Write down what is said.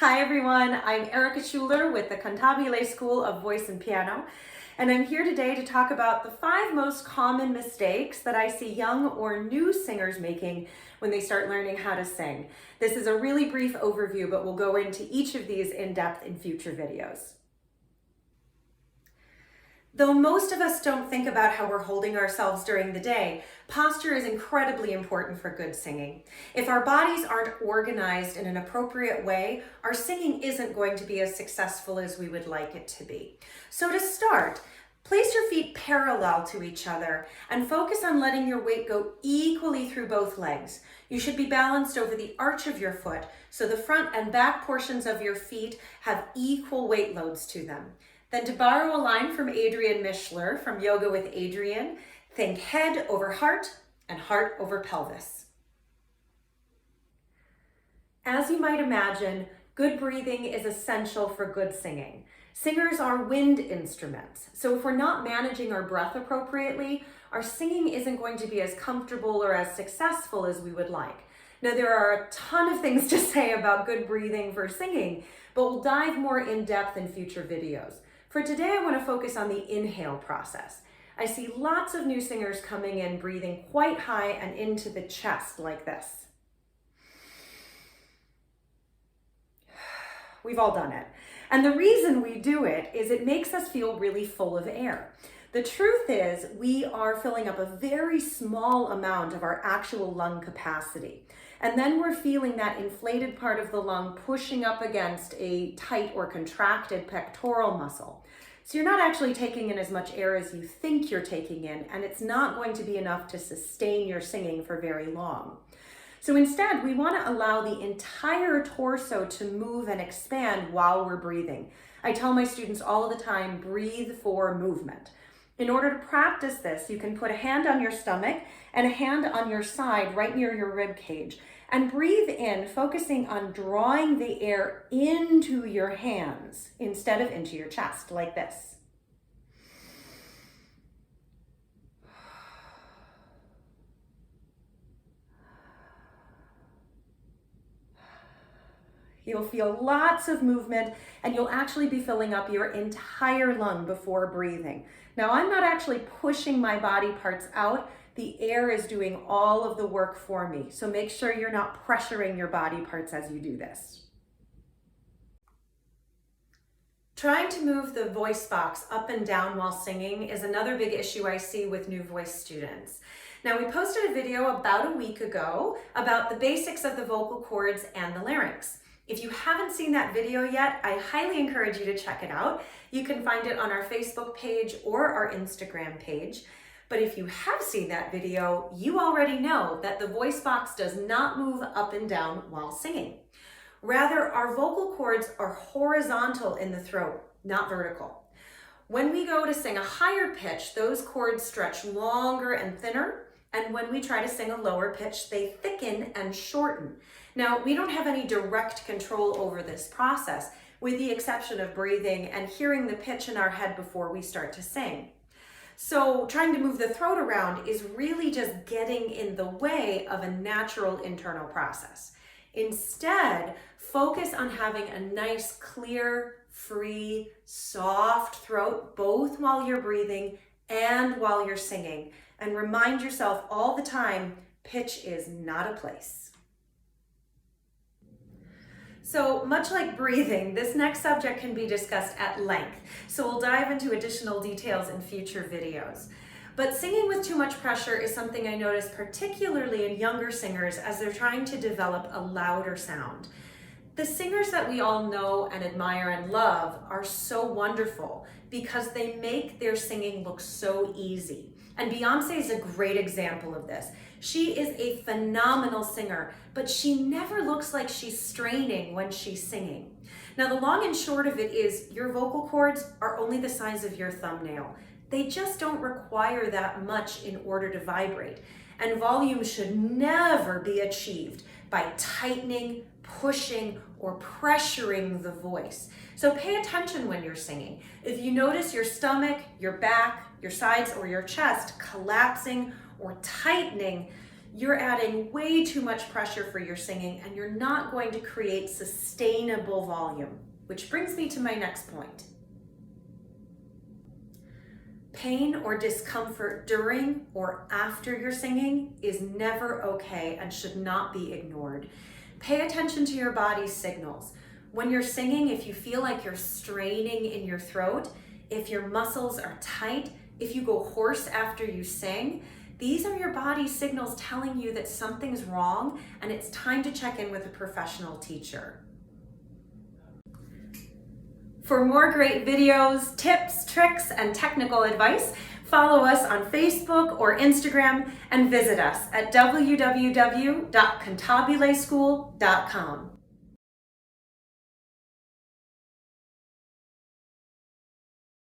Hi everyone, I'm Erica Schuler with the Cantabile School of Voice and Piano, and I'm here today to talk about the 5 most common mistakes that I see young or new singers making when they start learning how to sing. This is a really brief overview, but we'll go into each of these in depth in future videos. Though most of us don't think about how we're holding ourselves during the day, posture is incredibly important for good singing. If our bodies aren't organized in an appropriate way, our singing isn't going to be as successful as we would like it to be. So to start, place your feet parallel to each other and focus on letting your weight go equally through both legs. You should be balanced over the arch of your foot, so the front and back portions of your feet have equal weight loads to them. Then, to borrow a line from Adrienne Mishler from Yoga with Adrienne, think head over heart and heart over pelvis. As you might imagine, good breathing is essential for good singing. Singers are wind instruments, so if we're not managing our breath appropriately, our singing isn't going to be as comfortable or as successful as we would like. Now, there are a ton of things to say about good breathing for singing, but we'll dive more in depth in future videos. For today, I want to focus on the inhale process. I see lots of new singers coming in breathing quite high and into the chest like this. We've all done it. And the reason we do it is it makes us feel really full of air. The truth is we are filling up a very small amount of our actual lung capacity. And then we're feeling that inflated part of the lung pushing up against a tight or contracted pectoral muscle. So you're not actually taking in as much air as you think you're taking in, and it's not going to be enough to sustain your singing for very long. So instead, we want to allow the entire torso to move and expand while we're breathing. I tell my students all the time, breathe for movement. In order to practice this, you can put a hand on your stomach and a hand on your side right near your rib cage and breathe in, focusing on drawing the air into your hands instead of into your chest, like this. You'll feel lots of movement and you'll actually be filling up your entire lung before breathing. Now, I'm not actually pushing my body parts out. The air is doing all of the work for me. So make sure you're not pressuring your body parts as you do this. Trying to move the voice box up and down while singing is another big issue I see with new voice students. Now, we posted a video about a week ago about the basics of the vocal cords and the larynx. If you haven't seen that video yet, I highly encourage you to check it out. You can find it on our Facebook page or our Instagram page. But if you have seen that video, you already know that the voice box does not move up and down while singing. Rather, our vocal cords are horizontal in the throat, not vertical. When we go to sing a higher pitch, those cords stretch longer and thinner. And when we try to sing a lower pitch, they thicken and shorten. Now, we don't have any direct control over this process, with the exception of breathing and hearing the pitch in our head before we start to sing. So trying to move the throat around is really just getting in the way of a natural internal process. Instead, focus on having a nice, clear, free, soft throat, both while you're breathing and while you're singing. And remind yourself all the time, pitch is not a place. So much like breathing, this next subject can be discussed at length. So we'll dive into additional details in future videos. But singing with too much pressure is something I notice particularly in younger singers as they're trying to develop a louder sound. The singers that we all know and admire and love are so wonderful because they make their singing look so easy. And Beyonce is a great example of this. She is a phenomenal singer, but she never looks like she's straining when she's singing. Now, the long and short of it is your vocal cords are only the size of your thumbnail. They just don't require that much in order to vibrate. And volume should never be achieved by tightening, pushing, or pressuring the voice. So pay attention when you're singing. If you notice your stomach, your back, your sides, or your chest collapsing or tightening, you're adding way too much pressure for your singing and you're not going to create sustainable volume. Which brings me to my next point. Pain or discomfort during or after your singing is never okay and should not be ignored. Pay attention to your body's signals. When you're singing, if you feel like you're straining in your throat, if your muscles are tight, if you go hoarse after you sing, these are your body's signals telling you that something's wrong and it's time to check in with a professional teacher. For more great videos, tips, tricks, and technical advice, follow us on Facebook or Instagram and visit us at www.cantabuleschool.com.